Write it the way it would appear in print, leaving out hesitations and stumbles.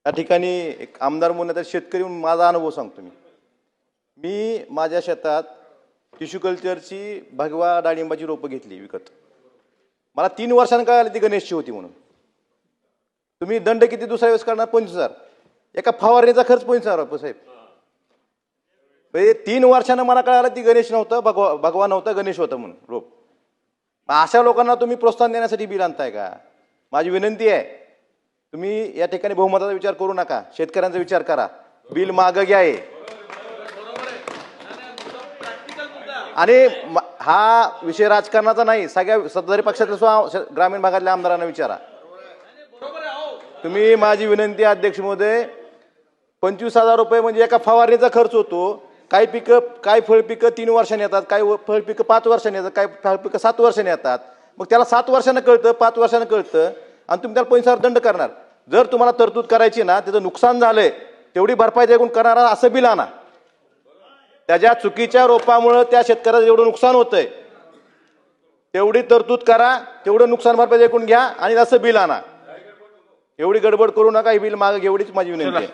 या ठिकाणी एक आमदार म्हणून तर शेतकरी म्हणून माझा अनुभव सांगतो मी माझ्या शेतात टिश्यू कल्चरची भगवा डाळिंबाची रोपं घेतली विकत. मला 3 वर्षांनी कळालं ती गणेशची होती म्हणून. तुम्ही दंड किती दुसऱ्या वेळेस करणार? 25,000. एका फवारणीचा खर्च 25,000 रुपये साहेब. म्हणजे 3 वर्षानं मला कळालं ती गणेश नव्हतं, भगवा नव्हता, गणेश होता म्हणून रोप. अशा लोकांना तुम्ही प्रोत्साहन देण्यासाठी बिल आणताय का? माझी विनंती आहे, तुम्ही या ठिकाणी बहुमताचा विचार करू नका, शेतकऱ्यांचा विचार करा. बिल मागं घ्या आहे. आणि हा विषय राजकारणाचा नाही, सगळ्या सत्ताधारी पक्षातल्या ग्रामीण भागातल्या आमदारांना विचारा. तुम्ही माझी विनंती अध्यक्ष महोदय, 25,000 रुपये म्हणजे एका फवारणीचा खर्च होतो. काही पिकं, काही फळ पिकं 3 वर्षांनी येतात, काही फळ पिकं 5 वर्षांनी येतात, काही फळ पिकं 7 वर्षांनी येतात. मग त्याला 7 वर्षांना कळतं, 5 वर्षांना कळतं, आणि तुम्ही त्याला 25,000 दंड करणार. जर तुम्हाला तरतूद करायची ना, त्याचं नुकसान झालंय तेवढी भरपाई द्यायला करणारा असं बिल आणा. त्याच्या चुकीच्या रोपामुळे त्या शेतकऱ्याचं जेवढं नुकसान होतंय तेवढी तरतूद करा, तेवढं नुकसान भरपाई ऐकून घ्या आणि असं बिल आणा. एवढी गडबड करू नका, ही बिल मागे एवढीच माझी विनंती आहे.